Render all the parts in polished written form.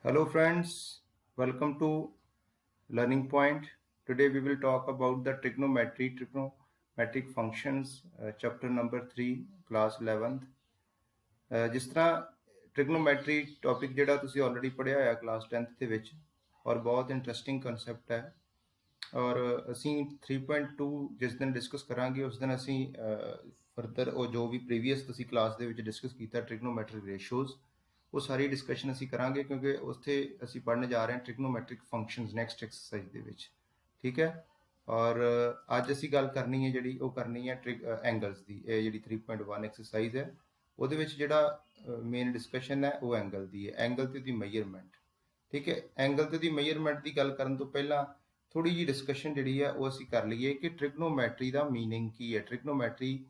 Hello friends, welcome to Learning Point. Today we will talk about the trigonometric functions, chapter number 3, class 11th. ਜਿਸ ਤਰ੍ਹਾਂ trigonometry topic ਜਿਹੜਾ ਤੁਸੀਂ already ਪੜ੍ਹਿਆ ਹੋਇਆ class 10th ਦੇ ਵਿੱਚ ਔਰ ਬਹੁਤ ਇੰਟਰਸਟਿੰਗ ਕਨਸੈਪਟ ਹੈ ਔਰ ਅਸੀਂ 3.2 ਜਿਸ ਦਿਨ ਡਿਸਕਸ ਕਰਾਂਗੇ ਉਸ ਦਿਨ ਅਸੀਂ ਫਰਦਰ ਉਹ ਜੋ ਵੀ ਪ੍ਰੀਵੀਅਸ ਤੁਸੀਂ ਕਲਾਸ ਦੇ ਵਿੱਚ ਡਿਸਕਸ ਕੀਤਾ ਟ੍ਰਿਗਨੋਮੈਟਰਿਕ ਰੇਸ਼ੀਓਜ਼ ਉਹ ਸਾਰੀ ਡਿਸਕਸ਼ਨ ਅਸੀਂ ਕਰਾਂਗੇ ਕਿਉਂਕਿ ਉੱਥੇ ਅਸੀਂ ਪੜ੍ਹਨ ਜਾ ਰਹੇ ਹਾਂ ਟ੍ਰਿਗਨੋਮੈਟਰਿਕ ਫੰਕਸ਼ਨਸ ਨੈਕਸਟ ਐਕਸਰਸਾਈਜ਼ ਦੇ ਵਿੱਚ। ਠੀਕ ਹੈ, ਔਰ ਅੱਜ ਅਸੀਂ ਗੱਲ ਕਰਨੀ ਹੈ ਜਿਹੜੀ ਉਹ ਕਰਨੀ ਹੈ ਐਂਗਲਸ ਦੀ। ਇਹ ਜਿਹੜੀ 3.1 ਐਕਸਰਸਾਈਜ਼ ਹੈ ਉਹਦੇ ਵਿੱਚ ਜਿਹੜਾ ਮੇਨ ਡਿਸਕਸ਼ਨ ਹੈ ਉਹ ਐਂਗਲ ਦੀ ਹੈ, ਐਂਗਲ ਤੇ ਦੀ ਮੇਜਰਮੈਂਟ। ਠੀਕ ਹੈ, ਐਂਗਲ ਤੇ ਦੀ ਮੇਜਰਮੈਂਟ ਦੀ ਗੱਲ ਕਰਨ ਤੋਂ ਪਹਿਲਾਂ ਥੋੜੀ ਜੀ ਡਿਸਕਸ਼ਨ ਜਿਹੜੀ ਹੈ ਉਹ ਅਸੀਂ ਕਰ ਲਈਏ ਕਿ ਟ੍ਰਿਗਨੋਮੈਟਰੀ ਦਾ ਮੀਨਿੰਗ ਕੀ ਹੈ, ਟ੍ਰਿਗਨੋਮੈਟਰੀ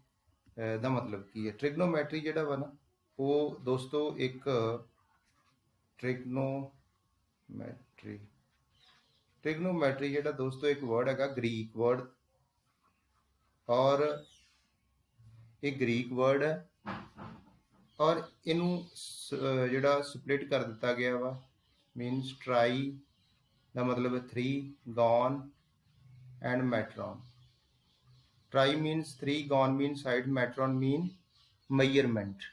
ਦਾ ਮਤਲਬ ਕੀ ਹੈ। ਟ੍ਰਿਗਨੋਮੈਟਰੀ ਜਿਹੜਾ ਵਾ ਨਾ ਉਹ ਦੋਸਤੋ ਇੱਕ ਟ੍ਰਿਗਨੋਮੈਟਰੀ ਜਿਹੜਾ ਦੋਸਤੋ ਇੱਕ ਵਰਡ ਹੈਗਾ ਗ੍ਰੀਕ ਵਰਡ, ਔਰ ਇਹ ਗ੍ਰੀਕ ਵਰਡ ਹੈ ਔਰ ਇਹਨੂੰ ਜਿਹੜਾ ਸਪਲਿਟ ਕਰ ਦਿੱਤਾ ਗਿਆ ਵਾ। ਮੀਨਸ ਟਰਾਈ ਦਾ ਮਤਲਬ ਹੈ 3, gon and metron. Tri means 3, gon mean side, metron mean measurement.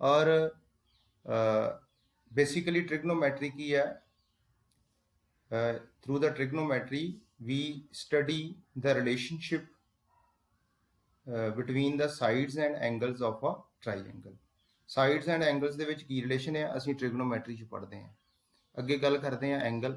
और बेसिकली ट्रिग्नोमेट्री की है, through the trigonometry we study the relationship between the sides and angles of a triangle. Sides and angles दे विच की relation है असीं trigonometry च पढ़ते हैं। अगे गल करते हैं एंगल।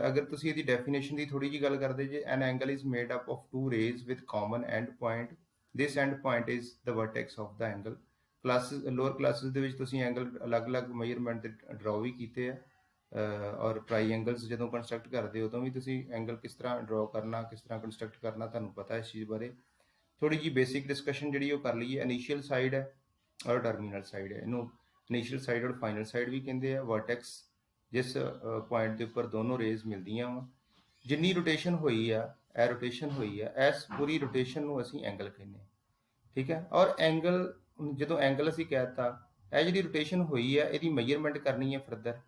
अगर तुसी इहदी डेफिनेशन की थोड़ी जी गल करते जे, an angle is made up of 2 rays with common end point, this end point is the vertex of the angle. Classes lower classes दे विच तुसी एंगल अलग अलग मेजरमेंट दे ड्रॉ भी कीते हैं और ट्राईएंगल्स जदों कंस्ट्रक्ट करते हो उदों भी तुसी एंगल किस तरह ड्रॉ करना, किस तरह कंस्ट्रक्ट करना तुहानूं पता है इस चीज़ बारे। थोड़ी जी बेसिक डिस्कशन जिहड़ी ओह कर लईए। इनिशियल साइड है और टर्मिनल साइड है, इनू इनिशियल साइड और फाइनल साइड भी कहते हैं। वर्टेक्स जिस पॉइंट के उपर दोनों रेज मिलदियां वा, जिन्नी रोटेशन हुई है ए रोटेशन हुई है, इस पूरी रोटेशन नूं असीं एंगल कहने। ठीक है, और एंगल जो एंगल असीं कहता यह जी रोटेशन हुई है यदि मेजरमेंट करनी है फरदर,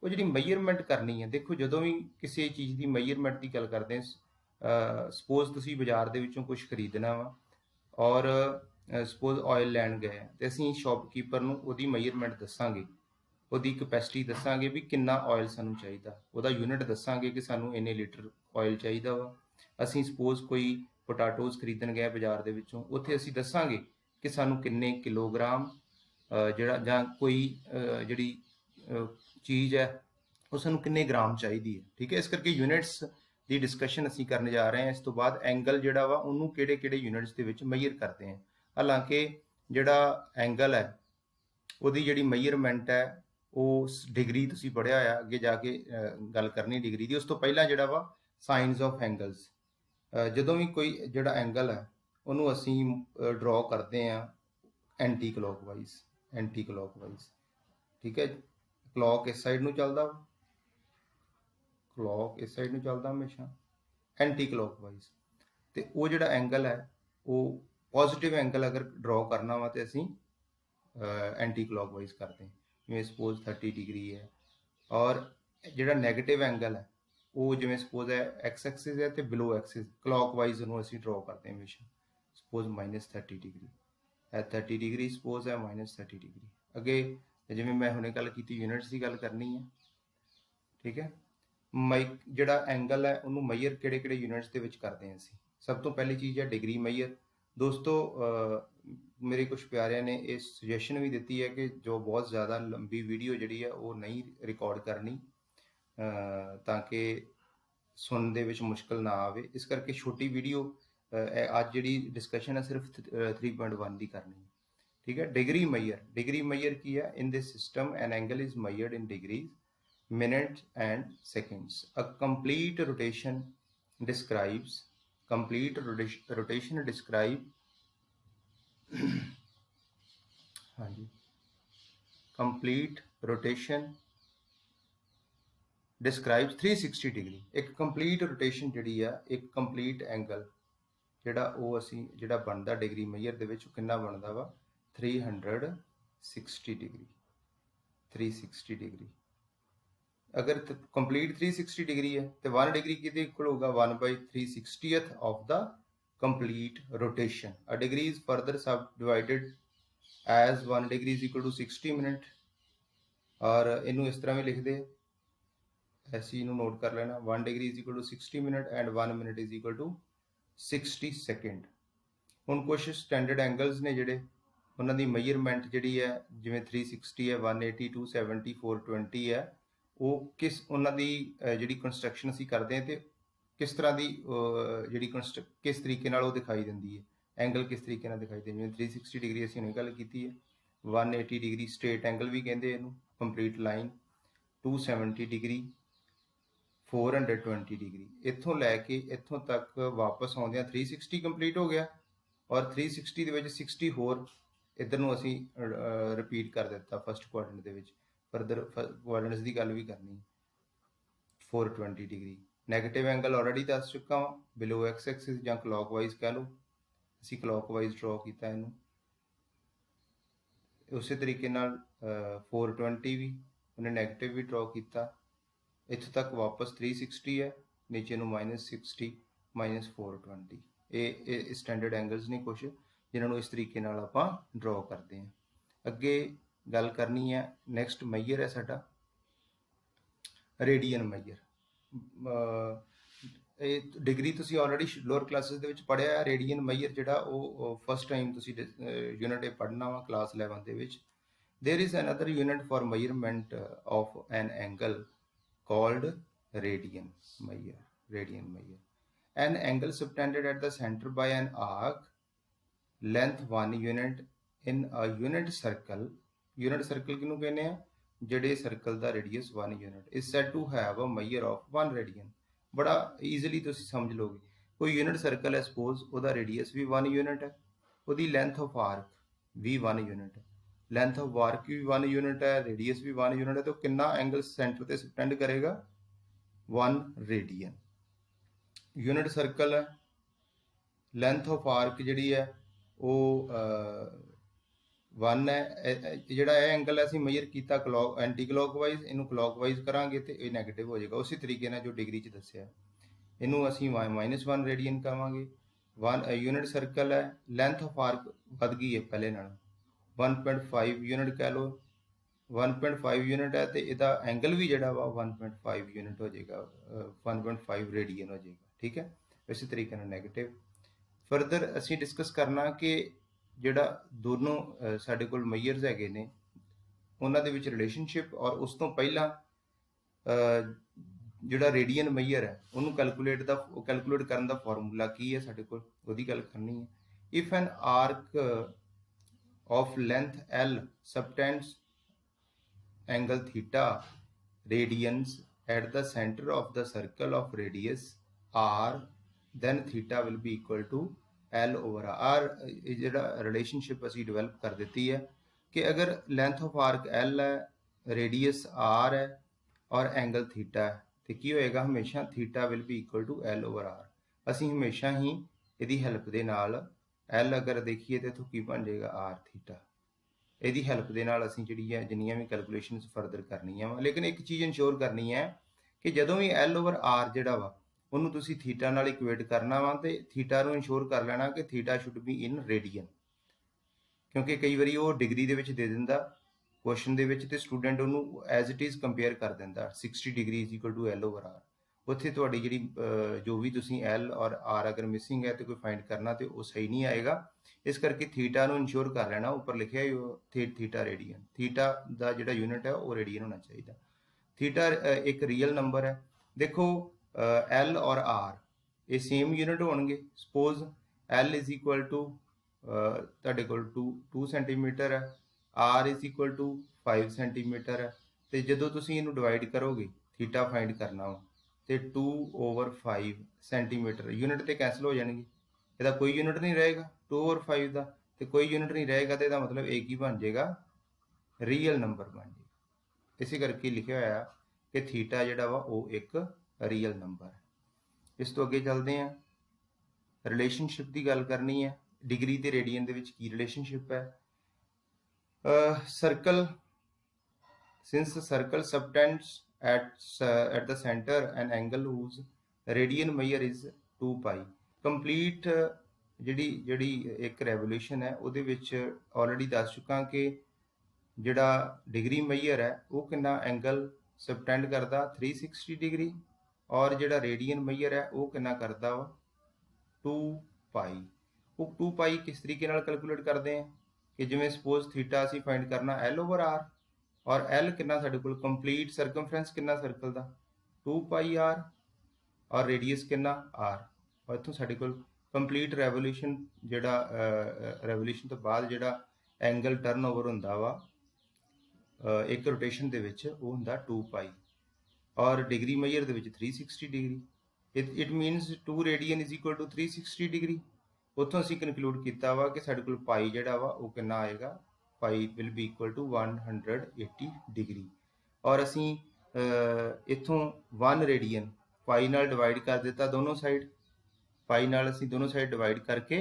वो जी मेजरमेंट करनी है। देखो जो भी किसी चीज़ की मेजरमेंट की गल करते हैं, सपोज तुसीं बाजार दे विचों कुछ खरीदना वा और सपोज ऑयल लैन गए तो असीं शॉपकीपर नूं उहदी मेजरमेंट दसांगे, ਉਹਦੀ ਕਪੈਸਿਟੀ ਦੱਸਾਂਗੇ ਵੀ ਕਿੰਨਾ ਆਇਲ ਸਾਨੂੰ ਚਾਹੀਦਾ, ਉਹਦਾ ਯੂਨਿਟ ਦੱਸਾਂਗੇ ਕਿ ਸਾਨੂੰ ਇੰਨੇ ਲੀਟਰ ਆਇਲ ਚਾਹੀਦਾ ਵਾ। ਅਸੀਂ ਸਪੋਜ਼ ਕੋਈ ਪੋਟਾਟੋਜ਼ ਖਰੀਦਣ ਗਏ ਬਾਜ਼ਾਰ ਦੇ ਵਿੱਚੋਂ, ਉੱਥੇ ਅਸੀਂ ਦੱਸਾਂਗੇ ਕਿ ਸਾਨੂੰ ਕਿੰਨੇ ਕਿਲੋਗ੍ਰਾਮ ਜਿਹੜਾ ਜਾਂ ਕੋਈ ਜਿਹੜੀ ਚੀਜ਼ ਹੈ ਉਹ ਸਾਨੂੰ ਕਿੰਨੇ ਗ੍ਰਾਮ ਚਾਹੀਦੀ ਹੈ। ਠੀਕ ਹੈ, ਇਸ ਕਰਕੇ ਯੂਨਿਟਸ ਦੀ ਡਿਸਕਸ਼ਨ ਅਸੀਂ ਕਰਨ ਜਾ ਰਹੇ ਹਾਂ। ਇਸ ਤੋਂ ਬਾਅਦ ਐਂਗਲ ਜਿਹੜਾ ਵਾ ਉਹਨੂੰ ਕਿਹੜੇ ਕਿਹੜੇ ਯੂਨਿਟਸ ਦੇ ਵਿੱਚ ਮੇਜਰ ਕਰਦੇ ਹਾਂ। ਹਾਲਾਂਕਿ ਜਿਹੜਾ ਐਂਗਲ ਹੈ ਉਹਦੀ ਜਿਹੜੀ ਮੇਜਰਮੈਂਟ ਹੈ ਉਹ ਡਿਗਰੀ ਤੁਸੀਂ ਪੜ੍ਹਿਆ ਆ, ਅੱਗੇ ਜਾ ਕੇ ਗੱਲ ਕਰਨੀ ਡਿਗਰੀ ਦੀ। ਉਸ ਤੋਂ ਪਹਿਲਾਂ ਜਿਹੜਾ ਵਾ ਸਾਈਨਸ ਆਫ ਐਂਗਲਸ, ਜਦੋਂ ਵੀ ਕੋਈ ਜਿਹੜਾ ਐਂਗਲ ਹੈ ਉਹਨੂੰ ਅਸੀਂ ਡਰਾ ਕਰਦੇ ਆ ਐਂਟੀ ਕਲੋਕਵਾਈਜ਼, ਐਂਟੀ ਕਲੋਕਵਾਈਜ਼। ਠੀਕ ਹੈ, ਕਲੌਕ ਇਸ ਸਾਈਡ ਨੂੰ ਚੱਲਦਾ, ਕਲੌਕ ਇਸ ਸਾਈਡ ਨੂੰ ਚੱਲਦਾ ਹਮੇਸ਼ਾ, ਐਂਟੀ ਕਲੋਕਵਾਈਜ਼। ਤੇ ਉਹ ਜਿਹੜਾ ਐਂਗਲ ਹੈ ਉਹ ਪੋਜ਼ਿਟਿਵ ਐਂਗਲ ਅਗਰ ਡਰਾ ਕਰਨਾ ਵਾ ਤੇ ਅਸੀਂ एंटी क्लॉकवाइज करते हैं, जिमें सपोज 30 डिग्री है। और जो नैगेटिव एंगल है वो जिमें सपोज है एक्स एक्सिस है तो बिलो एक्सिस क्लॉकवाइज उन्होंने असीं ड्रॉ करते हैं हमेशा। सपोज -30 डिग्री है, 30 डिग्री सपोज है -30 डिग्री। अगे जिमें मैं हुणे गल की यूनिट्स की गल करनी है। ठीक है, जोड़ा एंगल है उन्होंने मेजर किहड़े किहड़े यूनिट्स दे विच करते हैं असीं। सब तो पहली चीज़ है डिग्री मेजर। दोस्तों मेरे कुछ प्यारिਆਂ ने ये सुजैशन भी दी है कि जो बहुत ज़्यादा लंबी वीडियो जी है वो नहीं रिकॉर्ड करनी ताकि सुनने दे विच मुश्किल ना आवे, इस करके छोटी वीडियो अज जी डिस्कशन है सिर्फ 3.1 की करनी। ठीक है, डिग्री मेजर की है। In this system N angle is measured in degrees, minute and seconds. A complete rotation describes हाँ जी, कंप्लीट रोटेशन डिस्क्राइब्स 360 डिग्री। एक कंप्लीट रोटेशन जी है, एक कंप्लीट एंगल जोड़ा वो असी जोड़ा बनता डिग्री मेजर दे विच कितना बनता वा 360 डिग्री। 360 डिग्री। अगर कंप्लीट 360 डिग्री है तो 1 डिग्री कितने इक्वल होगा 1/360th of the complete rotation. A degree is further subdivided as 1 degree is equal to 60 minute. और इनू इस तरह भी लिख दे, ऐसे इनू नोट कर लेना, 1 degree is equal to 60 minute and 1 minute is equal to 60 second. ਹੁਣ ਕੁਛ ਸਟੈਂਡਰਡ ਐਂਗਲਸ ਨੇ ਜਿਹੜੇ ਉਹਨਾਂ ਦੀ ਮੇਜਰਮੈਂਟ ਜਿਹੜੀ ਹੈ ਜਿਵੇਂ 360 ਹੈ 180 270 420 ਹੈ, ਉਹ ਕਿਸ ਉਹਨਾਂ ਦੀ ਜਿਹੜੀ ਕੰਸਟਰਕਸ਼ਨ ਅਸੀਂ ਕਰਦੇ ਹਾਂ ਤੇ ਕਿਸ ਤਰ੍ਹਾਂ ਦੀ ਜਿਹੜੀ ਕਿਸ ਤਰੀਕੇ ਨਾਲ ਉਹ ਦਿਖਾਈ ਦਿੰਦੀ ਹੈ, ਐਂਗਲ ਕਿਸ ਤਰੀਕੇ ਨਾਲ ਦਿਖਾਈ ਦਿੰਦੀ, ਜਿਵੇਂ 360 ਡਿਗਰੀ ਅਸੀਂ ਹੁਣੇ ਗੱਲ ਕੀਤੀ ਹੈ, 180 ਡਿਗਰੀ ਸਟ੍ਰੇਟ ਐਂਗਲ ਵੀ ਕਹਿੰਦੇ ਇਹਨੂੰ, ਕੰਪਲੀਟ ਲਾਈਨ, 270 ਡਿਗਰੀ, 420 ਡਿਗਰੀ। ਇੱਥੋਂ ਲੈ ਕੇ ਇੱਥੋਂ ਤੱਕ ਵਾਪਸ ਆਉਂਦਿਆਂ 360 ਕੰਪਲੀਟ ਹੋ ਗਿਆ और 360 ਦੇ ਵਿੱਚ 60 ਹੋਰ ਇਧਰ ਨੂੰ ਅਸੀਂ ਰਿਪੀਟ ਕਰ ਦਿੱਤਾ ਫਸਟ ਕੁਆਡਰੈਂਟ ਦੇ ਵਿੱਚ। ਫਰਦਰ ਕੁਆਡਰੈਂਟਸ ਦੀ ਗੱਲ ਵੀ ਕਰਨੀ। 420 ਡਿਗਰੀ ਨੈਗੇਟਿਵ ਐਂਗਲ ਆਲਰੇਡੀ ਦੱਸ ਚੁੱਕਾ ਹਾਂ, ਬਿਲੋ ਐਕਸ ਐਕਸਿਸ ਜਾਂ ਕਲੌਕਵਾਈਜ਼ ਕਹਿ ਲਓ, ਅਸੀਂ ਕਲੌਕਵਾਈਜ਼ ਡਰਾ ਕੀਤਾ ਇਹਨੂੰ। ਉਸੇ ਤਰੀਕੇ ਨਾਲ 420 ਵੀ ਉਹਨੇ ਨੈਗੇਟਿਵ ਵੀ ਡਰਾ ਕੀਤਾ। ਇੱਥੋਂ ਤੱਕ ਵਾਪਸ 360 ਹੈ, ਨੀਚੇ ਨੂੰ -60 -420। ਇਹ ਸਟੈਂਡਰਡ ਐਂਗਲਸ ਨੇ ਕੁਛ ਜਿਨ੍ਹਾਂ ਨੂੰ ਇਸ ਤਰੀਕੇ ਨਾਲ ਆਪਾਂ ਡਰਾ ਕਰਦੇ ਹਾਂ। ਅੱਗੇ ਗੱਲ ਕਰਨੀ ਹੈ, ਨੈਕਸਟ ਮੈਜਰ ਹੈ ਸਾਡਾ ਰੇਡੀਅਨ ਮੈਜਰ। ਇਹ ਡਿਗਰੀ ਤੁਸੀਂ ਆਲਰੇਡੀ ਲੋਅਰ ਕਲਾਸਿਸ ਦੇ ਵਿੱਚ ਪੜ੍ਹਿਆ ਹੈ। ਰੇਡੀਅਨ ਮੈਜਰ ਜਿਹੜਾ ਉਹ ਫਸਟ ਟਾਈਮ ਤੁਸੀਂ ਯੂਨਿਟ ਇਹ ਪੜ੍ਹਨਾ ਵਾ ਕਲਾਸ 11 ਦੇ ਵਿੱਚ। There is another unit for measurement of an angle called radian measure, radian measure। an angle subtended at the center by an arc length 1 unit in a unit circle। unit circle किनू कहने हैं, ਜਿਹੜੇ circle the radius 1 unit is said to have a measure of 1 radian। बड़ा easily ਤੁਸੀਂ ਸਮਝ ਲੋਗੇ। ਕੋਈ unit circle ਹੈ, suppose ਉਹਦਾ radius ਵੀ 1 unit ਹੈ, ਉਹਦੀ length of arc ਵੀ 1 unit है, लेंथ ऑफ आर्क भी 1 यूनिट है, रेडियस भी 1 यूनिट है, तो कितना एंगल सेंटर से सबटेंड करेगा 1 रेडियन। यूनिट सर्कल है, लेंथ ऑफ आर्क जी है वो 1 है। जोड़ा यह एंगल असीं मेजर किया क्लॉक एंटी क्लॉकवाइज, इनू क्लॉकवाइज करांगे तो यह नैगेटिव हो जाएगा। उसी तरीके जो डिग्री च दस्सिया इनू असीं -1 रेडियन कहांगे। 1 यूनिट सर्कल है, लेंथ ऑफ आर्क वध गई है पहले नालों, 1.5 यूनिट कह लो, 1.5 यूनिट है तो यदा एंगल भी जोड़ा वा 1.5 यूनिट हो जाएगा, 1.5 रेडियन हो जाएगा। ठीक है, इस तरीके नैगेटिव। फर्दर असी डिस्कस करना कि जोड़ा दोनों साडे कोल मेजर्स हैगे ने उन्हां दे विच रिलेशनशिप, और उस तो पहला जोड़ा रेडियन मेजर है उन्होंने कैलकुलेट करने का फॉर्मूला की है साडे कोल, उहदी गल करनी है। If an arc of length L subtends angle theta radians at the center of the circle of radius R, then theta will be equal to L over R। ਜਿਹੜਾ relationship ਅਸੀਂ develop ਕਰ ਦਿੱਤੀ ਹੈ कि अगर length of arc L है, radius R है और angle theta है तो ਕੀ ਹੋਏਗਾ, ਹਮੇਸ਼ਾ theta will be equal to L over R। ਅਸੀਂ ਹਮੇਸ਼ਾ ਹੀ ਇਹਦੀ ਹੈਲਪ ਦੇ ਨਾਲ एल अगर देखिए तो इत्थों की बन जाएगा आर थीटा। ਇਹਦੀ ਹੈਲਪ ਦੇ ਨਾਲ ਅਸੀਂ ਜਿਹੜੀ ਹੈ ਜਿੰਨੀਆਂ ਵੀ ਕੈਲਕੂਲੇਸ਼ਨਸ ਫਰਦਰ ਕਰਨੀਆਂ ਵਾ, ਲੇਕਿਨ ਇੱਕ ਚੀਜ਼ ਇਨਸ਼ੋਰ ਕਰਨੀ ਹੈ ਕਿ ਜਦੋਂ ਵੀ ਐਲ ਓਵਰ ਆਰ ਜਿਹੜਾ ਵਾ ਉਹਨੂੰ ਤੁਸੀਂ ਥੀਟਾ ਨਾਲ ਇਕੁਏਟ ਕਰਨਾ ਵਾ ਤੇ ਥੀਟਾ ਨੂੰ ਇਨਸ਼ੋਰ ਕਰ ਲੈਣਾ ਕਿ theta should be in radian, ਕਿਉਂਕਿ ਕਈ ਵਾਰੀ ਉਹ ਡਿਗਰੀ ਦੇ ਵਿੱਚ ਦੇ ਦਿੰਦਾ ਕੁਐਸਚਨ ਦੇ ਵਿੱਚ ਤੇ ਸਟੂਡੈਂਟ ਉਹਨੂੰ ਐਜ਼ ਇਟ ਇਜ਼ ਕੰਪੇਅਰ ਕਰ ਦਿੰਦਾ 60 degree is equal to L over R. ਉੱਥੇ ਤੁਹਾਡੀ ਜਿਹੜੀ ਜੋ ਵੀ ਤੁਸੀਂ ਐਲ ਔਰ ਆਰ ਅਗਰ ਮਿਸਿੰਗ ਹੈ ਤੇ ਕੋਈ ਫਾਈਂਡ ਕਰਨਾ ਤੇ ਉਹ ਸਹੀ ਨਹੀਂ ਆਏਗਾ। ਇਸ ਕਰਕੇ ਥੀਟਾ ਨੂੰ ਇਨਸ਼ੋਰ ਕਰ ਲੈਣਾ, ਉੱਪਰ ਲਿਖਿਆ ਥੀਟਾ ਰੇਡੀਅਨ, ਥੀਟਾ ਦਾ ਜਿਹੜਾ ਯੂਨਿਟ ਹੈ ਉਹ ਰੇਡੀਅਨ ਹੋਣਾ ਚਾਹੀਦਾ। ਥੀਟਾ ਇੱਕ ਰੀਅਲ ਨੰਬਰ ਹੈ। ਦੇਖੋ ਐਲ ਔਰ ਆਰ ਇਹ ਸੇਮ ਯੂਨਿਟ ਹੋਣਗੇ। Suppose L is equal to ਤੁਹਾਡੇ ਕੋਲ 2 ਸੈਂਟੀਮੀਟਰ ਹੈ, R is equal to 5 centimetre ਹੈ, ਤੇ ਜਦੋਂ ਤੁਸੀਂ ਇਹਨੂੰ ਡਿਵਾਈਡ ਕਰੋਗੇ ਥੀਟਾ ਫਾਈਂਡ ਕਰਨਾ ਵਾ ਤੇ 2 over 5 ਸੈਂਟੀਮੀਟਰ ਯੂਨਿਟ ਤੇ ਕੈਂਸਲ ਹੋ ਜਾਣਗੇ, ਇਹਦਾ ਕੋਈ ਯੂਨਿਟ ਨਹੀਂ ਰਹੇਗਾ 2 over 5 ਦਾ, ਤੇ ਕੋਈ ਯੂਨਿਟ ਨਹੀਂ ਰਹੇਗਾ ਤੇ ਇਹਦਾ ਮਤਲਬ ਇੱਕ ਹੀ ਬਣ ਜਾਏਗਾ, ਰੀਅਲ ਨੰਬਰ ਬਣ ਜਾਏਗਾ। ਇਸੇ ਕਰਕੇ ਲਿਖਿਆ ਹੋਇਆ ਕਿ ਥੀਟਾ ਜਿਹੜਾ ਵਾ ਉਹ ਇੱਕ ਰੀਅਲ ਨੰਬਰ ਹੈ। ਇਸ ਤੋਂ ਅੱਗੇ ਚੱਲਦੇ ਹਾਂ, ਰਿਲੇਸ਼ਨਸ਼ਿਪ ਦੀ ਗੱਲ ਕਰਨੀ ਹੈ। ਡਿਗਰੀ ਤੇ ਰੇਡੀਅਨ ਦੇ ਵਿੱਚ ਕੀ ਰਿਲੇਸ਼ਨਸ਼ਿਪ ਹੈ। since the circle subtends at the center an angle whose radian measure is 2 pi complete ਜਿਹੜੀ ਇੱਕ ਰੈਵੋਲੂਸ਼ਨ ਹੈ ਉਹਦੇ ਵਿੱਚ ਆਲਰੇਡੀ ਦੱਸ ਚੁੱਕਾ ਕਿ ਜਿਹੜਾ ਡਿਗਰੀ ਮੇਜਰ ਹੈ ਉਹ ਕਿੰਨਾ ਐਂਗਲ ਸਬਟੈਂਡ ਕਰਦਾ 360 ਡਿਗਰੀ ਔਰ ਜਿਹੜਾ ਰੇਡੀਅਨ ਮੇਜਰ ਹੈ ਉਹ ਕਿੰਨਾ ਕਰਦਾ ਵਾ 2 ਪਾਈ। ਉਹ 2 ਪਾਈ ਕਿਸ ਤਰੀਕੇ ਨਾਲ ਕੈਲਕੂਲੇਟ ਕਰਦੇ ਆ ਕਿ ਜਿਵੇਂ ਸਪੋਜ਼ ਥੀਟਾ ਅਸੀਂ ਫਾਈਂਡ ਕਰਨਾ L ਓਵਰ R ਔਰ L ਕਿੰਨਾ ਸਾਡੇ ਕੋਲ ਕੰਪਲੀਟ ਸਰਕਮਫਰੈਂਸ ਕਿੰਨਾ ਸਰਕਲ ਦਾ 2 ਪਾਈ R ਔਰ ਰੇਡੀਅਸ ਕਿੰਨਾ R ਔਰ ਇੱਥੋਂ ਸਾਡੇ ਕੋਲ ਕੰਪਲੀਟ ਰੈਵੋਲੂਸ਼ਨ ਜਿਹੜਾ ਰੈਵੋਲੂਸ਼ਨ ਤੋਂ ਬਾਅਦ ਜਿਹੜਾ ਐਂਗਲ ਟਰਨਓਵਰ ਹੁੰਦਾ ਵਾ ਇੱਕ ਰੋਟੇਸ਼ਨ ਦੇ ਵਿੱਚ ਉਹ ਹੁੰਦਾ 2 ਪਾਈ ਔਰ ਡਿਗਰੀ ਮੇਜਰ ਦੇ ਵਿੱਚ 360 degree it means 2 radian is equal to 360 degree. ਉੱਥੋਂ ਅਸੀਂ ਕਨਕਲੂਡ ਕੀਤਾ ਵਾ ਕਿ ਸਾਡੇ ਕੋਲ ਪਾਈ ਜਿਹੜਾ ਵਾ ਉਹ ਕਿੰਨਾ ਆਏਗਾ pi will be equal to 180 degree ਔਰ ਅਸੀਂ ਇੱਥੋਂ 1 ਰੇਡੀਅਨ ਪਾਈ ਨਾਲ ਡਿਵਾਈਡ ਕਰ ਦਿੱਤਾ ਦੋਨੋਂ ਸਾਈਡ ਪਾਈ ਨਾਲ ਅਸੀਂ ਦੋਨੋਂ ਸਾਈਡ ਡਿਵਾਈਡ ਕਰਕੇ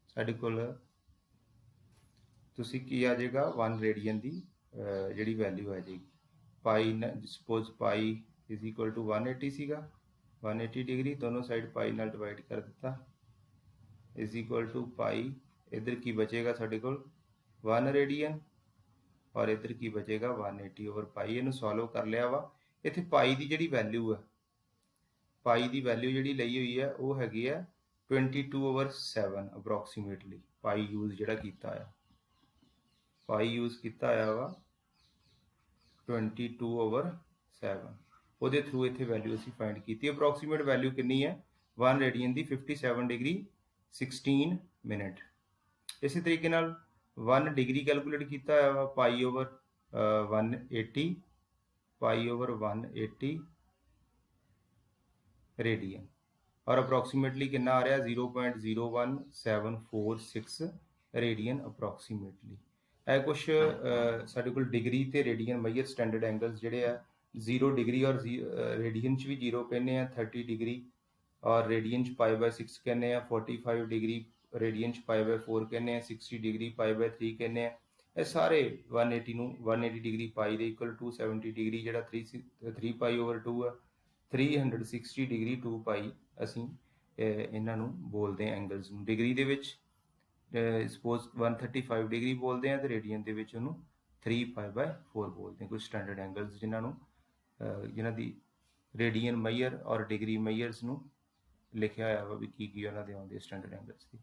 ਸਾਡੇ ਕੋਲ ਤੁਸੀਂ ਕੀ ਆ ਜਾਏਗਾ 1 ਰੇਡੀਅਨ ਦੀ ਜਿਹੜੀ ਵੈਲਿਊ ਆ ਜਾਏਗੀ pi suppose pi is equal to 180 ਸੀਗਾ 180 ਡਿਗਰੀ ਦੋਨੋਂ ਸਾਈਡ ਪਾਈ ਨਾਲ ਡਿਵਾਈਡ ਕਰ ਦਿੱਤਾ ਇਜ਼ ਇਕੁਅਲ ਟੂ ਪਾਈ ਇੱਧਰ ਕੀ ਬਚੇਗਾ ਸਾਡੇ ਕੋਲ 1 ਰੇਡੀਅਨ ਔਰ ਇੱਧਰ ਕੀ ਬਚੇਗਾ 180 ਓਵਰ ਪਾਈ। ਇਹਨੂੰ ਸੋਲਵ ਕਰ ਲਿਆ ਵਾ। ਇੱਥੇ ਪਾਈ ਦੀ ਜਿਹੜੀ ਵੈਲਿਊ ਹੈ ਪਾਈ ਦੀ ਵੈਲਿਊ ਜਿਹੜੀ ਲਈ ਹੋਈ ਹੈ ਉਹ ਹੈਗੀ ਹੈ 22 ਓਵਰ 7 ਅਪਰੋਕਸੀਮੇਟਲੀ ਪਾਈ ਯੂਜ਼ ਜਿਹੜਾ ਕੀਤਾ ਆ ਪਾਈ ਯੂਜ਼ ਕੀਤਾ ਆ ਵਾ 22 ਓਵਰ 7 ਉਹਦੇ ਥਰੂ ਇੱਥੇ ਵੈਲਿਊ ਅਸੀਂ ਫਾਈਂਡ ਕੀਤੀ ਅਪਰੋਕਸੀਮੇਟ ਵੈਲਿਊ ਕਿੰਨੀ ਹੈ 1 ਰੇਡੀਅਨ ਦੀ 57 ਡਿਗਰੀ 16 ਮਿੰਟ। ਇਸੇ ਤਰੀਕੇ ਨਾਲ 1 ਡਿਗਰੀ ਕੈਲਕੂਲੇਟ ਕੀਤਾ ਹੋਇਆ ਵਾ ਪਾਈ ਓਵਰ 180 ਪਾਈ ਓਵਰ 180 ਰੇਡੀਅਨ ਔਰ ਅਪਰੋਕਸੀਮੇਟਲੀ ਕਿੰਨਾ ਆ ਰਿਹਾ 0.01746 ਰੇਡੀਅਨ ਅਪਰੋਕਸੀਮੇਟਲੀ। ਇਹ ਕੁਛ ਸਾਡੇ ਕੋਲ ਡਿਗਰੀ ਤੇ ਰੇਡੀਅਨ ਮੇਜਰ ਸਟੈਂਡਰਡ ਐਂਗਲਸ ਜਿਹੜੇ ਆ 0 ਡਿਗਰੀ ਔਰ ਰੇਡੀਅਨ 'ਚ ਵੀ 0 ਕਹਿੰਦੇ ਆ 30 ਡਿਗਰੀ ਔਰ ਰੇਡੀਅਨ 'ਚ π/6 ਕਹਿੰਦੇ ਆ 45 ਡਿਗਰੀ ਰੇਡੀਅਨ 'ਚ π/4 ਕਹਿੰਦੇ ਆ 60 ਡਿਗਰੀ π/3 ਕਹਿੰਦੇ ਆ। ਇਹ ਸਾਰੇ 180 ਨੂੰ 180 ਡਿਗਰੀ ਪਾਈ ਦੇ ਇਕੁਅਲ 270 ਡਿਗਰੀ ਜਿਹੜਾ 3 ਪਾਈ ਓਵਰ 2 ਆ 360 ਡਿਗਰੀ 2 ਪਾਈ ਅਸੀਂ ਇਹਨਾਂ ਨੂੰ ਬੋਲਦੇ ਆ ਐਂਗਲਸ ਨੂੰ। ਡਿਗਰੀ ਦੇ ਵਿੱਚ ਸਪੋਜ਼ 135 ਡਿਗਰੀ ਬੋਲਦੇ ਆ ਤੇ ਰੇਡੀਅਨ ਦੇ ਵਿੱਚ ਉਹਨੂੰ 3π/4 ਬੋਲਦੇ ਆ। ਕੁਝ ਸਟੈਂਡਰਡ ਐਂਗਲਸ ਜਿਨ੍ਹਾਂ ਨੂੰ ਜਿਨ੍ਹਾਂ ਦੀ ਰੇਡੀਅਨ ਮੇਜਰ ਔਰ ਡਿਗਰੀ ਮੇਜਰਸ ਨੂੰ ਲਿਖਿਆ ਹੋਇਆ ਵਾ ਵੀ ਕੀ ਉਹਨਾਂ ਦੇ ਆਉਂਦੇ ਸਟੈਂਡਰਡ ਐਂਗਲਸ ਦੀ।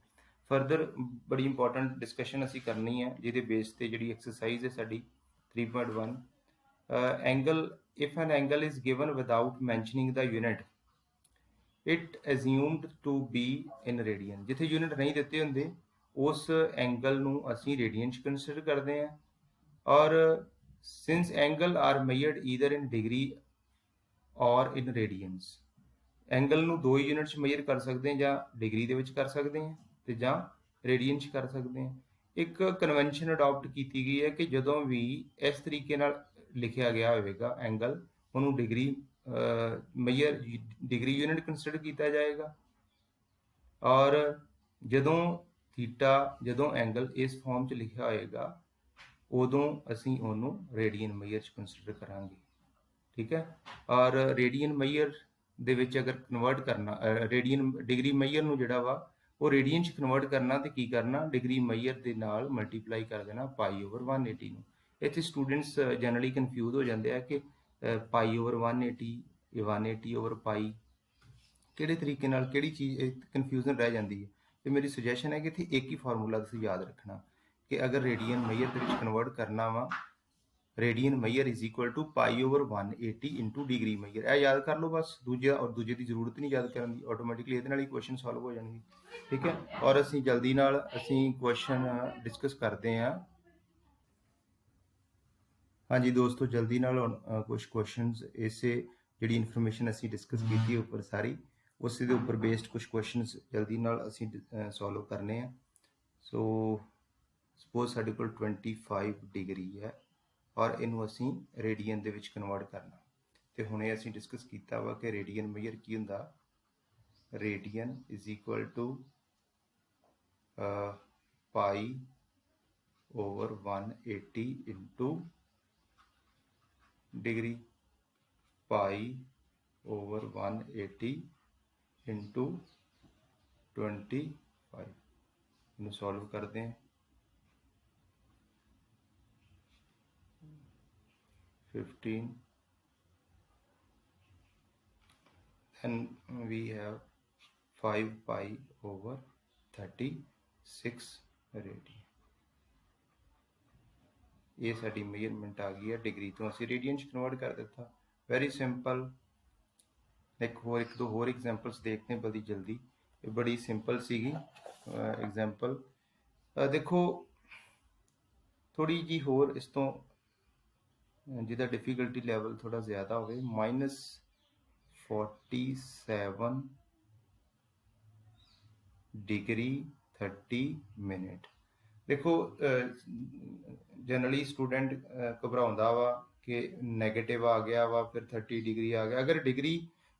ਫਰਦਰ ਬੜੀ ਇੰਪੋਰਟੈਂਟ ਡਿਸਕਸ਼ਨ ਅਸੀਂ ਕਰਨੀ ਹੈ ਜਿਹਦੇ ਬੇਸ ਤੇ ਜਿਹੜੀ ਐਕਸਰਸਾਈਜ਼ ਹੈ ਸਾਡੀ 3.1 angle if an angle is given without mentioning the unit it assumed to be in radian। ਜਿੱਥੇ ਯੂਨਿਟ ਨਹੀਂ ਦਿੱਤੇ ਹੁੰਦੇ ਉਸ ਐਂਗਲ ਨੂੰ ਅਸੀਂ ਰੇਡੀਅਨ 'ਚ ਕੰਸੀਡਰ ਕਰਦੇ ਹਾਂ ਔਰ since angle are measured either in degree or in radians angle ਨੂੰ ਦੋ ਯੂਨਿਟ 'ਚ ਮੇਜਰ ਕਰ ਸਕਦੇ ਹਾਂ ਜਾਂ ਡਿਗਰੀ ਦੇ ਵਿੱਚ ਕਰ ਸਕਦੇ ਹਾਂ ਤੇ ਜਾਂ ਰੇਡੀਅਨ 'ਚ ਕਰ ਸਕਦੇ ਹਾਂ। ਇੱਕ ਕਨਵੈਨਸ਼ਨ ਅਡਾਪਟ ਕੀਤੀ ਗਈ ਹੈ ਕਿ ਜਦੋਂ ਵੀ ਇਸ ਤਰੀਕੇ ਨਾਲ ਲਿਖਿਆ ਗਿਆ ਹੋਵੇਗਾ ਐਂਗਲ ਉਹਨੂੰ degree major degree unit consider ਕੀਤਾ ਜਾਏਗਾ ਔਰ ਜਦੋਂ ਥੀਟਾ ਜਦੋਂ ਐਂਗਲ ਇਸ ਫਾਰਮ 'ਚ ਲਿਖਿਆ ਹੋਏਗਾ ਉਦੋਂ ਅਸੀਂ ਉਹਨੂੰ ਰੇਡੀਅਨ ਮੇਜਰ 'ਚ ਕੰਸੀਡਰ ਕਰਾਂਗੇ। ਠੀਕ ਹੈ ਔਰ ਰੇਡੀਅਨ ਮੇਜਰ ਦੇ ਵਿੱਚ ਅਗਰ ਕਨਵਰਟ ਕਰਨਾ ਰੇਡੀਅਨ ਡਿਗਰੀ ਮੇਜਰ ਨੂੰ ਜਿਹੜਾ ਵਾ ਉਹ ਰੇਡੀਅਨ 'ਚ ਕਨਵਰਟ ਕਰਨਾ ਤੇ ਕੀ ਕਰਨਾ ਡਿਗਰੀ ਮੇਜਰ ਦੇ ਨਾਲ ਮਲਟੀਪਲਾਈ ਕਰ ਦੇਣਾ ਪਾਈ ਓਵਰ 180 ਨੂੰ। ਇੱਥੇ ਸਟੂਡੈਂਟਸ ਜਨਰਲੀ ਕਨਫਿਊਜ਼ ਹੋ ਜਾਂਦੇ ਆ ਕਿ ਪਾਈ ਓਵਰ 180 180 ਓਵਰ ਪਾਈ ਕਿਹੜੇ ਤਰੀਕੇ ਨਾਲ ਕਿਹੜੀ ਚੀਜ਼ ਕਨਫਿਊਜ਼ਨ ਰਹਿ ਜਾਂਦੀ ਹੈ। ਤੇ ਮੇਰੀ ਸੁਜੈਸ਼ਨ ਹੈ ਕਿ ਇੱਥੇ ਇੱਕ ਹੀ ਫਾਰਮੂਲਾ ਤੁਸੀਂ ਯਾਦ ਰੱਖਣਾ ਕਿ ਅਗਰ ਰੇਡੀਅਨ ਮੇਜਰ ਦੇ ਵਿੱਚ ਕਨਵਰਟ ਕਰਨਾ ਵਾ radian measure is equal to pi over 180 into degree measure. ਇਹ ਯਾਦ ਕਰ ਲਓ ਬਸ ਦੂਜੇ ਦੀ ਜ਼ਰੂਰਤ ਨਹੀਂ ਯਾਦ ਕਰਨ ਦੀ ਆਟੋਮੈਟਿਕਲੀ ਇਹਦੇ ਨਾਲ ਹੀ ਕੁਐਸਚਨ ਸੋਲਵ ਹੋ ਜਾਣਗੇ। ਠੀਕ ਹੈ ਔਰ ਅਸੀਂ ਜਲਦੀ ਨਾਲ ਅਸੀਂ ਕੁਐਸਚਨ ਡਿਸਕਸ ਕਰਦੇ ਹਾਂ। ਹਾਂਜੀ ਦੋਸਤੋ ਜਲਦੀ ਨਾਲ ਕੁਝ ਕੁਐਸਚਨਸ ਇਸੇ ਜਿਹੜੀ ਇਨਫੋਰਮੇਸ਼ਨ ਅਸੀਂ ਡਿਸਕਸ ਕੀਤੀ ਹੈ ਉੱਪਰ ਸਾਰੀ ਉਸੇ ਦੇ ਉੱਪਰ ਬੇਸਡ ਕੁਝ ਕੁਐਸਚਨਸ ਜਲਦੀ ਨਾਲ ਅਸੀਂ ਸੋਲਵ ਕਰਨੇ ਆ। ਸੋ ਸਪੋਜ਼ ਸਾਡੇ ਕੋਲ 25 ਡਿਗਰੀ ਹੈ ਔਰ ਇਹਨੂੰ ਅਸੀਂ ਰੇਡੀਅਨ ਦੇ ਵਿੱਚ ਕਨਵਰਟ ਕਰਨਾ ਤੇ ਹੁਣੇ ਅਸੀਂ ਡਿਸਕਸ ਕੀਤਾ ਵਾ ਕਿ ਰੇਡੀਅਨ ਮੇਜਰ ਕੀ ਹੁੰਦਾ radian is equal to pi over 180 into degree pi over 180 into 25 इन्हें सॉल्व करते हैं 15 then we have 5 pi over 36 radian ये साडी मेजरमेंट आ गई है डिग्री तो ਅਸੀਂ रेडियन ਚ कन्वर्ट कर ਦਿੱਤਾ वेरी सिंपल एक दो होर एग्जांपल्स देखते हैं बड़ी जल्दी ये बड़ी सिंपल सीगी एग्जांपल देखो थोड़ी जी होर इस तो जिहदा डिफिकल्टी लैवल थोड़ा ज़्यादा होवे -47 डिग्री 30 मिनट देखो जनरली स्टूडेंट घबराउंदा वा कि नैगेटिव आ गया वा फिर 30 डिग्री आ गया अगर डिग्री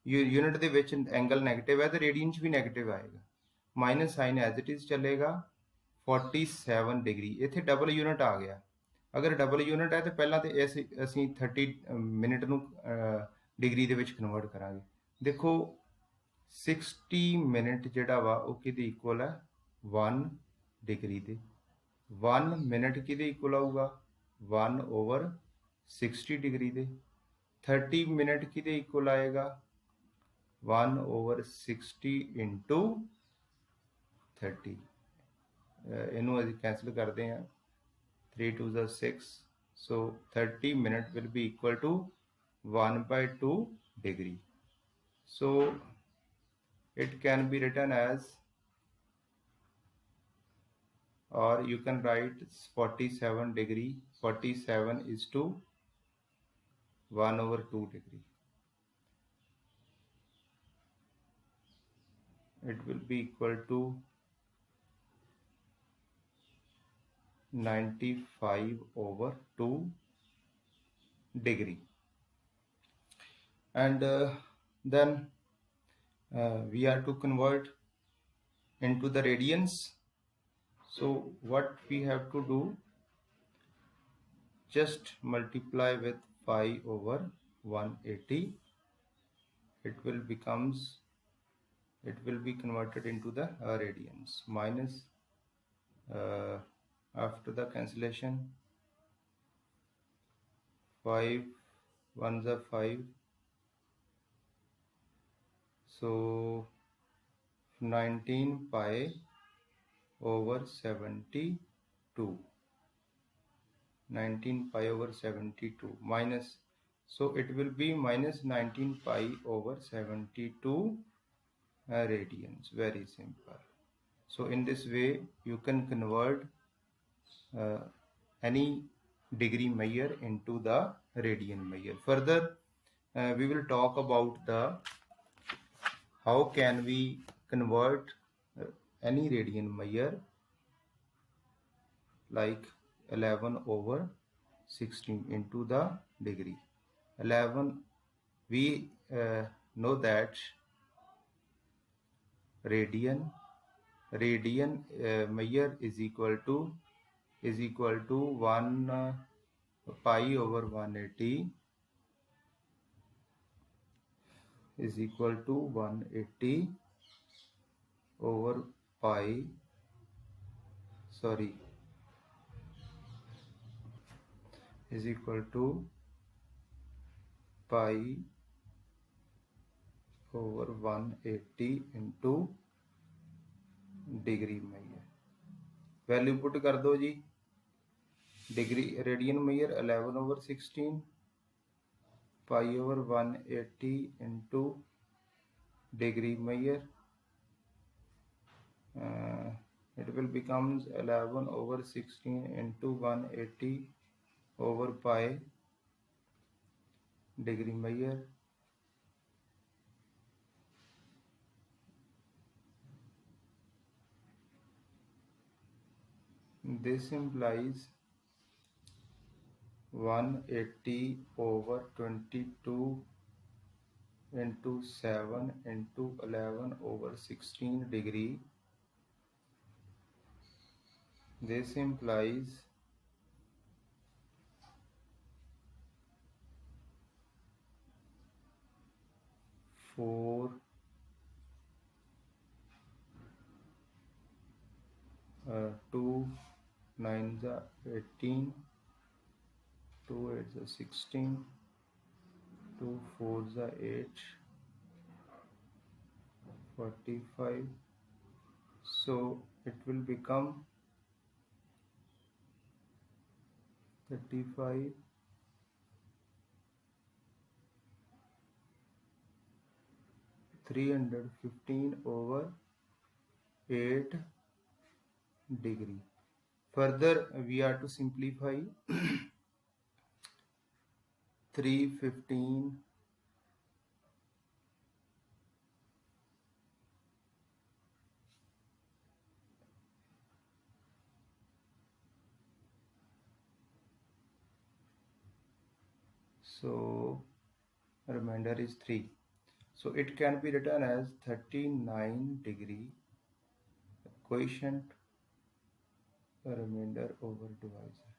यूनिट ਦੇ ਵਿੱਚ एंगल नेगेटिव है तो रेडियन ਚ भी नेगेटिव आएगा minus sign as it is चलेगा 47 डिग्री इत्थे डबल यूनिट आ गया अगर डबल यूनिट है तो पहला तो ਅਸੀਂ 30 ਮਿੰਟ ਨੂੰ डिग्री ਦੇ ਵਿੱਚ ਕਨਵਰਟ ਕਰਾਂਗੇ देखो 60 ਮਿੰਟ ਜਿਹੜਾ ਵਾ ਉਹ ਕਿਹਦੇ ਇਕੁਅਲ ਹੈ 1 डिग्री ਦੇ 1 मिनट किहदे इक्वल आऊगा 1 ओवर 60 डिग्री दे 30 मिनट किहदे इक्वल आएगा 1 ओवर 60 इंटू 30 इनू असीं कैंसल करते हैं 3 2 6 so 30 minute will be equal to 1/2 degree so it can be written as or you can write 47 degree 47 is to 1 over 2 degree it will be equal to 95 over 2 degree and then we are to convert into the radians. So what we have to do, just multiply with pi over 180 it will be converted into the radians minus after the cancellation 5 ones are 5 so 19 pi over 72 19 pi over 72 minus so it will be minus 19 pi over 72 radians very simple so in this way you can convert any degree measure into the radian measure further we will talk about the how can we convert any radian measure like 11 over 16 into the degree 11 we know that radian measure is equal to 1 pi over 180 is equal to 180 over pi is equal to pi over 180 into degree measure value put कर दो जी degree radian measure 11 over 16 pi over 180 into degree measure it will becomes 11 over 16 into 180 over pi degree measure this implies 180 over 22 into 7 into 11 over 16 degree this implies 4 2 9 18, 2 8 16, 2 4 8, 45. So it will become 35 315 over 8 degree. Further we are to simplify 315 so remainder is 3, so it can be written as 39 degree quotient remainder over divisor.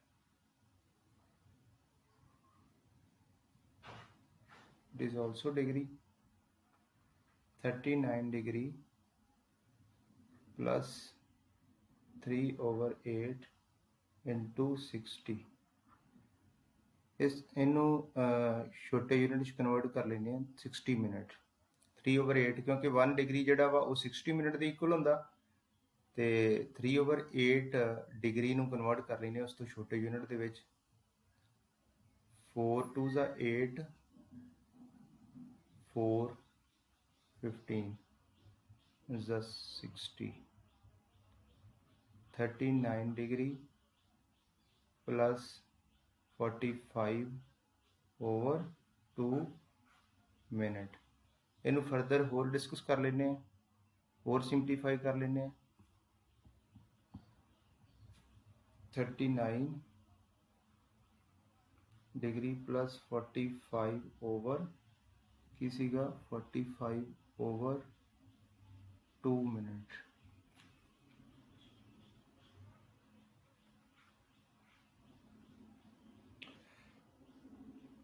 It is also degree. 39 degree plus 3 over 8 into 60. ਇਸ ਇਹਨੂੰ ਛੋਟੇ unit 'ਚ convert ਕਰ ਲੈਂਦੇ ਹਾਂ 60 minute 3 over 8 ਕਿਉਂਕਿ 1 degree ਜਿਹੜਾ ਵਾ ਉਹ 60 ਮਿੰਟ ਦੇ ਇਕੁਅਲ ਹੁੰਦਾ ਤੇ 3 over 8 ਡਿਗਰੀ ਨੂੰ ਕਨਵਰਟ ਕਰ ਲੈਂਦੇ ਉਸ ਤੋਂ ਛੋਟੇ ਯੂਨਿਟ ਦੇ ਵਿੱਚ 4 2 8 4 15 60 39 degree plus 45 over 2 minute. ਇਹਨੂੰ ਫਰਦਰ ਹੋਰ ਡਿਸਕਸ ਕਰ ਲੈਂਦੇ ਹਾਂ, ਹੋਰ ਸਿੰਪਲੀਫਾਈ ਕਰ ਲੈਂਦੇ ਹਾਂ। 39 degree plus 45 over ਕੀ ਸੀਗਾ 45 over 2 minute.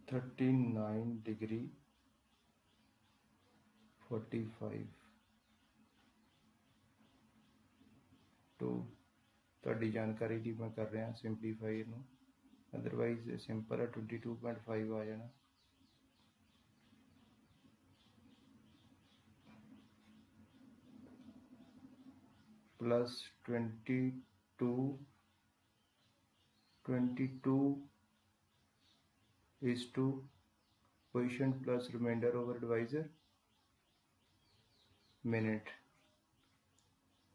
$39 degree 45 to ਤੁਹਾਡੀ ਜਾਣਕਾਰੀ ਦੀ ਮੈਂ ਕਰ ਰਿਹਾ ਸਿੰਪਲੀਫਾਈ ਇਹਨੂੰ, ਅਦਰਵਾਈਜ਼ ਸਿੰਪਲ ਹੈ 22.5 ਆ ਜਾਣਾ। plus 22 is to quotient plus remainder over divisor minute.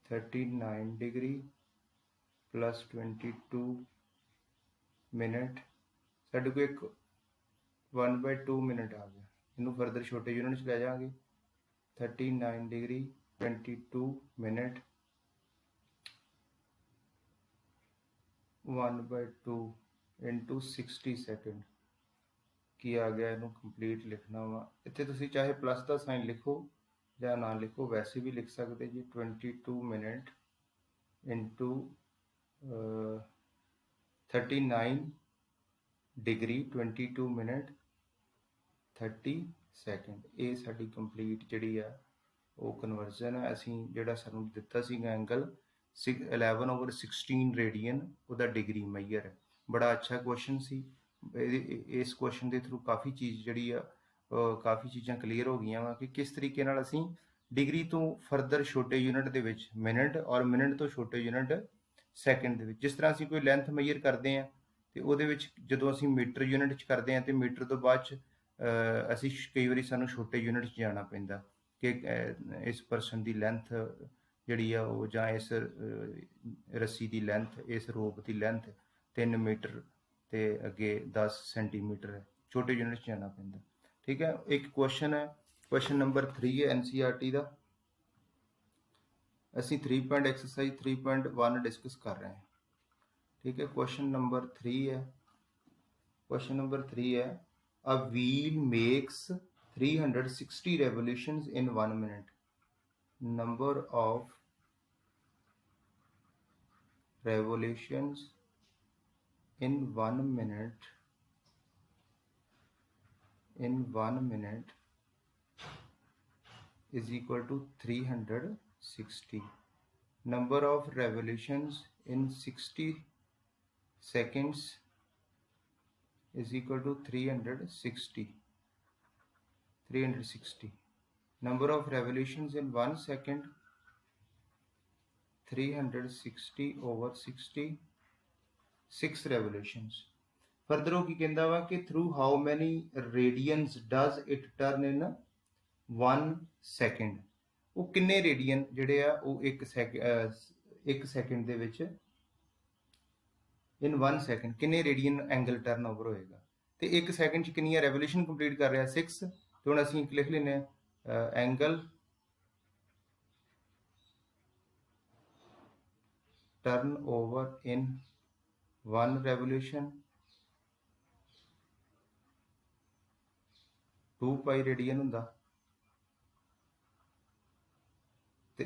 39 degree plus 22 minute ਸਾਡੇ ਕੋਲ ਇੱਕ 1/2 ਮਿੰਟ ਆ ਗਿਆ, ਇਹਨੂੰ ਫਰਦਰ ਛੋਟੇ ਯੂਨਿਟ 'ਚ ਲੈ ਜਾਵਾਂਗੇ। 39 degree 22 minute 1/2 into 60 second ਕੀ ਆ ਗਿਆ, ਇਹਨੂੰ ਕੰਪਲੀਟ ਲਿਖਣਾ ਵਾ। ਇੱਥੇ ਤੁਸੀਂ ਚਾਹੇ ਪਲੱਸ ਦਾ ਸਾਈਨ ਲਿਖੋ ਜਾਂ ਨਾ ਲਿਖੋ, ਵੈਸੇ ਵੀ ਲਿਖ ਸਕਦੇ ਜੀ। 22 minute into 39 degree 22 minute 30 second. ਇਹ ਸਾਡੀ ਕੰਪਲੀਟ ਜਿਹੜੀ ਆ ਉਹ ਕਨਵਰਜ਼ਨ ਹੈ। ਅਸੀਂ ਜਿਹੜਾ ਸਾਨੂੰ ਦਿੱਤਾ ਸੀਗਾ ਐਂਗਲ 11 over 16 ਰੇਡੀਅਨ, ਉਹਦਾ ਡਿਗਰੀ ਮੈਜ਼ਰ ਹੈ। ਬੜਾ ਅੱਛਾ ਕੁਐਸਚਨ ਸੀ। ਇਸ ਕੁਐਸਚਨ ਦੇ ਥਰੂ ਕਾਫੀ ਚੀਜ਼ ਜਿਹੜੀ ਆ ਕਾਫੀ ਚੀਜ਼ਾਂ ਕਲੀਅਰ ਹੋ ਗਈਆਂ ਵਾ ਕਿ ਕਿਸ ਤਰੀਕੇ ਨਾਲ ਅਸੀਂ ਡਿਗਰੀ ਤੋਂ ਫਰਦਰ ਛੋਟੇ ਯੂਨਿਟ ਦੇ ਵਿੱਚ ਮਿੰਟ ਔਰ ਮਿੰਟ ਤੋਂ ਛੋਟੇ ਯੂਨਿਟ ਸੈਕਿੰਡ ਦੇ ਵਿੱਚ, ਜਿਸ ਤਰ੍ਹਾਂ ਅਸੀਂ ਕੋਈ ਲੈਂਥ ਮੈਜ਼ਰ ਕਰਦੇ ਹਾਂ ਤੇ ਉਹਦੇ ਵਿੱਚ ਜਦੋਂ ਅਸੀਂ ਮੀਟਰ ਯੂਨਿਟ 'ਚ ਕਰਦੇ ਹਾਂ ਤੇ ਮੀਟਰ ਤੋਂ ਬਾਅਦ 'ਚ ਅਸੀਂ ਕਈ ਵਾਰੀ ਸਾਨੂੰ ਛੋਟੇ ਯੂਨਿਟ 'ਚ ਜਾਣਾ ਪੈਂਦਾ ਕਿ ਇਸ ਪਰਸਨ ਦੀ ਲੈਂਥ ਜਿਹੜੀ ਆ ਉਹ ਜਾਂ ਇਸ ਰੱਸੀ ਦੀ ਲੈਂਥ, ਇਸ ਰੋਪ ਦੀ ਲੈਂਥ 3 ਮੀਟਰ ਤੇ ਅੱਗੇ 10 ਸੈਂਟੀਮੀਟਰ ਹੈ, ਛੋਟੇ ਯੂਨਿਟ 'ਚ ਜਾਣਾ ਪੈਂਦਾ। ਠੀਕ ਹੈ, ਇੱਕ ਕੁਐਸਚਨ ਹੈ, ਕੁਐਸਚਨ ਨੰਬਰ 3 ਹੈ NCERT ਦਾ। ਅਸੀਂ 3 ਐਕਸਰਸਾਈਜ਼ 3.1 ਡਿਸਕਸ ਕਰ ਰਹੇ ਹਾਂ। ਠੀਕ ਹੈ, ਕੁਐਸਚਨ ਨੰਬਰ 3 ਹੈ। ਕੁਐਸਚਨ ਨੰਬਰ 3 ਹੈ, a wheel makes 360 revolutions in 1 minute. Number of revolutions in 1 minute is equal to 360. Number of revolutions in 60 seconds is equal to 360. Number of revolutions in 1 second, 360 over 60, 6 revolutions. Further ਉਹ ਕੀ ਕਹਿੰਦਾ ਵਾ ਕਿ through how many radians does it turn in 1 second? ਉਹ ਕਿੰਨੇ radian ਜਿਹੜੇ ਆ ਉਹ ਇੱਕ ਸੈਕਿੰਡ ਦੇ ਵਿੱਚ in 1 second ਕਿੰਨੇ ਰੇਡੀਅਨ ਐਂਗਲ ਟਰਨ ਓਵਰ ਹੋਏਗਾ, ਤੇ ਇੱਕ ਸੈਕਿੰਡ 'ਚ ਕਿੰਨੀਆਂ ਰੈਵੋਲੂਸ਼ਨ ਕੰਪਲੀਟ ਕਰ ਰਿਹਾ 6। ਤੇ ਹੁਣ ਅਸੀਂ ਲਿਖ ਲੈਂਦੇ ਹਾਂ ਐਂਗਲ ਟਰਨ ਓਵਰ ਇਨ 1 revolution 2 ਪਾਈ ਰੇਡੀਅਨ ਹੁੰਦਾ, ਤੇ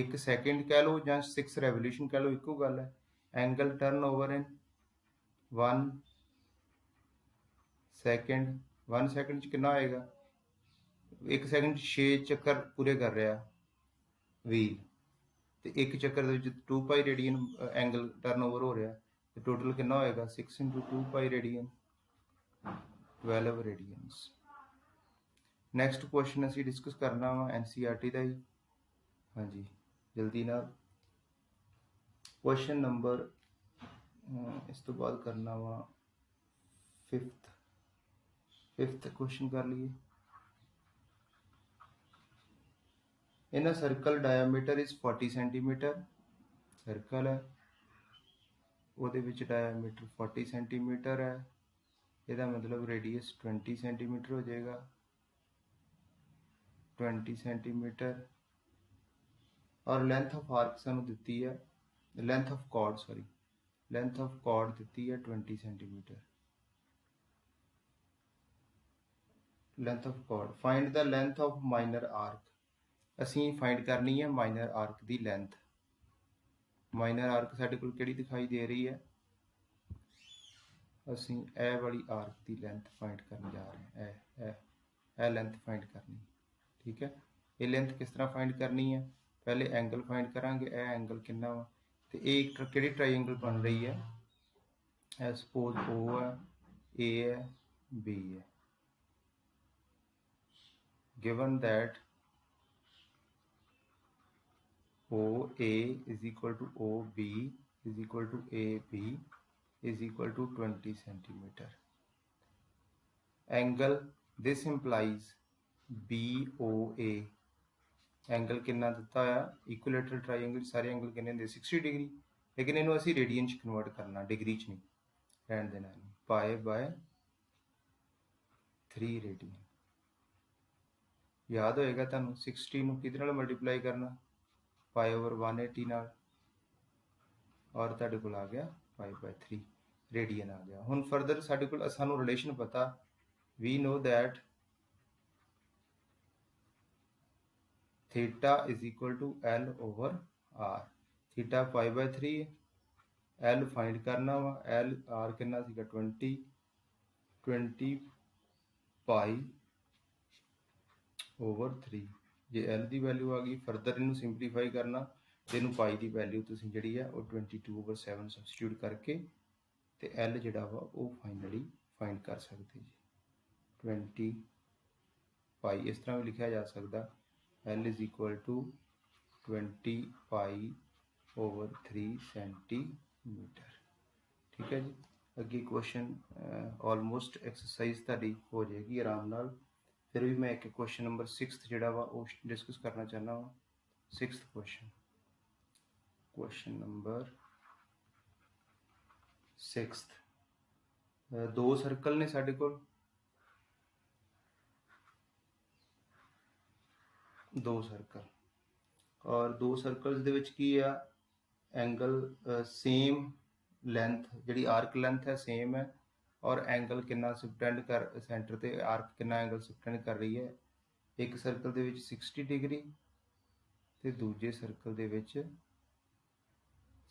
ਇੱਕ ਸੈਕਿੰਡ ਕਹਿ ਲਓ ਜਾਂ 6 ਰੈਵੋਲੂਸ਼ਨ ਕਹਿ ਲਓ, ਇੱਕੋ ਗੱਲ ਹੈ। ਐਂਗਲ ਟਰਨ ਓਵਰ ਇਨ 1 second, 1 second 'ਚ ਕਿੰਨਾ ਹੋਏਗਾ, ਇੱਕ ਸੈਕਿੰਡ 'ਚ 6 ਚੱਕਰ ਪੂਰੇ ਕਰ ਰਿਹਾ ਵੀਲ, ਤੇ ਇੱਕ ਚੱਕਰ ਦੇ ਵਿੱਚ 2 ਪਾਈ ਰੇਡੀਅਨ ਐਂਗਲ ਟਰਨ ਓਵਰ ਹੋ ਰਿਹਾ, ਤੇ ਟੋਟਲ ਕਿੰਨਾ ਹੋਏਗਾ 6 into 2 ਪਾਈ ਰੇਡੀਅਨ, 12 ਰੇਡੀਅਨਸ। ਨੈਕਸਟ ਕੁਐਸਚਨ ਅਸੀਂ ਡਿਸਕਸ ਕਰਨਾ ਵਾ NCERT ਦਾ ਹੀ। ਹਾਂਜੀ ਜਲਦੀ ਨਾਲ ਕੁਐਸਚਨ ਨੰਬਰ ਇਸ ਤੋਂ ਬਾਅਦ ਕਰਨਾ ਵਾ 5th ਕੁਐਸਚਨ ਕਰ ਲਈਏ। In a circle diameter is 40 centimeter, circle ਹੈ ਉਹਦੇ ਵਿੱਚ diameter 40 centimeter ਹੈ, ਇਹਦਾ ਮਤਲਬ radius 20 centimeter ਹੋ ਜਾਏਗਾ, 20 centimeter। ਔਰ length of arc ਸਾਨੂੰ ਦਿੱਤੀ ਹੈ, length of chord ਦਿੱਤੀ ਹੈ 20 centimeter। length of chord, find the length of minor arc। ਅਸੀਂ ਫਾਈਂਡ ਕਰਨੀ ਹੈ ਮਾਈਨਰ ਆਰਕ ਦੀ ਲੈਂਥ। ਮਾਈਨਰ ਆਰਕ ਸਾਡੇ ਕੋਲ ਕਿਹੜੀ ਦਿਖਾਈ ਦੇ ਰਹੀ ਹੈ, ਅਸੀਂ ਇਹ ਵਾਲੀ ਆਰਕ ਦੀ ਲੈਂਥ ਫਾਈਂਡ ਕਰਨ ਜਾ ਰਹੇ ਹਾਂ, ਇਹ ਲੈਂਥ ਫਾਈਂਡ ਕਰਨੀ, ਠੀਕ ਹੈ। ਇਹ ਲੈਂਥ ਕਿਸ ਤਰ੍ਹਾਂ ਫਾਈਂਡ ਕਰਨੀ ਹੈ, ਪਹਿਲੇ ਐਂਗਲ ਫਾਈਂਡ ਕਰਾਂਗੇ, ਇਹ ਐਂਗਲ ਕਿੰਨਾ ਵਾ, ਤੇ ਇਹ ਕਿਹੜੀ ਟਰਾਈਐਂਗਲ ਬਣ ਰਹੀ ਹੈ, ਇਹ ਸਪੋਜ਼ O ਹੈ, A ਹੈ, B ਹੈ। given that OA is equal to OB is equal to AB is equal to 20 centimeter. Angle, this implies BOA angle कितना दिता है, इक्विलेटरल ट्राइंगल सारे एंगल कितने होंगे 60 डिग्री, लेकिन इन्हों असी रेडियन च कन्वर्ट करना, डिग्री च नहीं रहन देना, पाए बाय 3 रेडियन। याद होएगा तुहानू 60 नूं किहदे नाल मल्टीप्लाई करना, पाई ओवर 180 नाल, और तुहाडे कोल आ गया पाई बाय 3 रेडियन आ गया। हुण फर्दर साडे कोल सानू रिलेशन पता, we know that theta is equal to L over R। Theta pi by 3, L find करना वा, L R कितना सीगा 20 पाई ओवर 3। जे L की वैल्यू आ गई, फर्दर इनू सिंपलीफाई करना, इनू पाई की वैल्यू तुसीं जिहड़ी है वो 22/7 सबस्टिट्यूट करके ते L जिहड़ा वा वो फाइनली फाइंड कर सकते जी। 20 पाई इस तरह भी लिखा जा सकता, L is equal to 20 pi over 3 centimetre. ठीक है जी। अगे क्वेश्चन ऑलमोस्ट एक्सरसाइज ताड़ी हो जाएगी आराम नाल। फिर भी मैं एक क्वेश्चन नंबर 6 जिहड़ा वा वो डिस्कस करना चाहना वा। 6th क्वेश्चन नंबर 6 दो सर्कल ने साडे कोल, दो सर्कल, और दो सर्कल्स दे विच की आ एंगल सेम लेंथ जिहड़ी आर्क लेंथ है सेम है, और एंगल कितना सबटेंड कर सेंटर ते आर्क कितना एंगल सबटेंड कर रही है। एक सर्कल दे विच 60 डिग्री ते दूजे सर्कल दे विच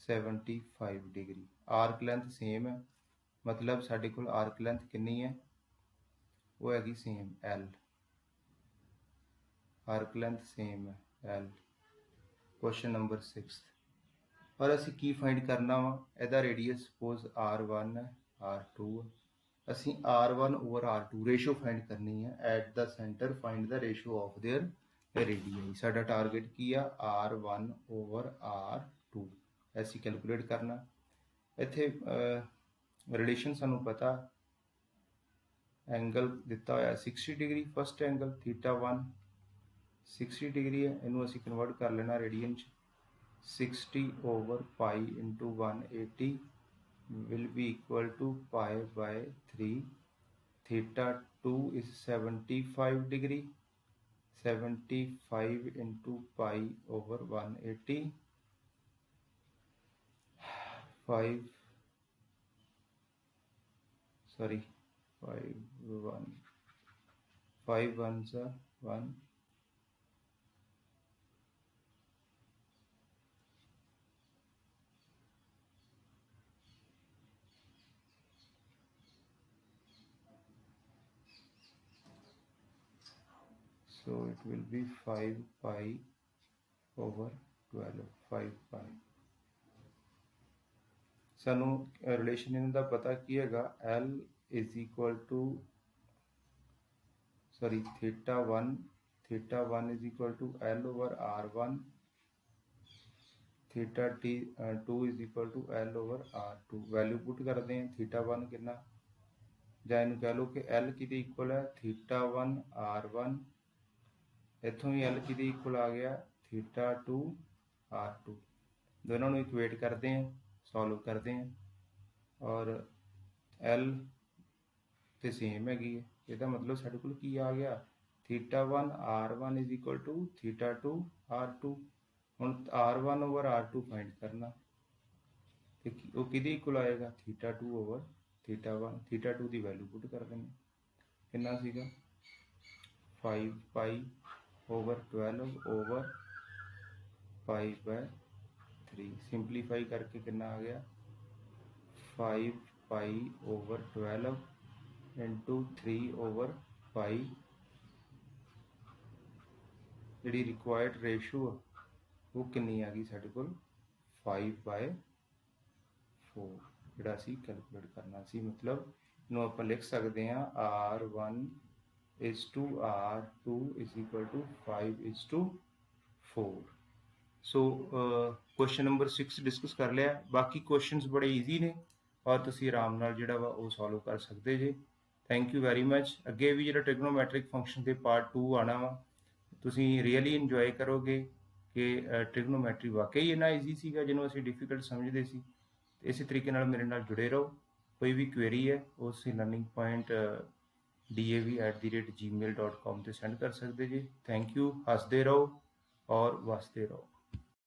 75 डिग्री। आर्क लेंथ सेम है, मतलब साडे कोल आर्क लेंथ कितनी है, वो हैगी same L। Arc length same है L। क्वेश्चन नंबर 6 पर असी की फाइंड करना वा, ਇਹਦਾ रेडियस सपोज R1 है R2 है, ਅਸੀਂ R1 over R2 ratio find करनी है at the centre find the ratio of their radius. साडा टारगेट की आ R1 over R2 ऐसी कैलकुलेट करना। इत्थे रिलेशन सानू पता एंगल दिता होया 60 डिग्री, फस्ट एंगल θ1 60 डिग्री है, इनू असी कन्वर्ट कर लेना रेडियन च। 60 over pi into 180 will be equal to pi by 3। θ2 is 75 degree, 75 into pi over 180, 5 ones are 1, so it will be 5 pi over 12, 5 pi। सानू रिलेशन इनका पता की है L is equal to θ1 is equal to L over R1, θ2 is equal to L over R2। Value put करते हैं θ1 कितना, ਜਾਂ ਇਹਨੂੰ कह लो कि L किदे इक्वल है θ1 R1, इतों भी L किदे इक्वल आ गया θ2 R2। दोनों को इक्वेट करते हैं, सॉल्व करते हैं और L तो सेम हैगी है, ਇਹਦਾ मतलब ਸਾਡੇ ਕੋਲ ਕੀ ਆ ਗਿਆ θ1 R1 is equal to θ2 R2। ਹੁਣ R1 over R2 फाइंड करना, तो वो किदे इक्वल आएगा θ2 over θ1। θ2 की वैल्यू पुट कर देंगे, कितना सीगा 5 पाई over 12 over 5 by 3। सिंपलीफाई करके कितना आ गया 5 पाई over 12 into 3 over 5। जी रिक्वायर्ड रेशो वो कितनी आ गई साढ़े को 5/4 जोड़ा असी कैलकुलेट करना सी। मतलब इनू आप लिख सकते हैं R1 is to R2 is equal to 5/4। So question number 6 discuss कर लिया। बाकी क्वेश्चनस बड़े ईजी ने और तुसी आराम नाल जिहड़ा वा वो सॉल्व कर सकते जे। Thank you very much. अगे भी जिहड़ा ट्रिग्नोमैट्रिक फंक्शन के पार्ट 2 आना वा, तुसी रियली इंजॉय करोगे कि ट्रिग्नोमैट्री वाकई इन्ना ईजी सीगा जिन्हों असीं डिफिकल्ट समझते सी। इस तरीके नाल मेरे नाल जुड़े रहो। कोई भी क्वेरी है वो असीं लर्निंग पॉइंट dav@gmail.com ते सेंड कर सकते जी। Thank you. हसते रहो और वसते रहो।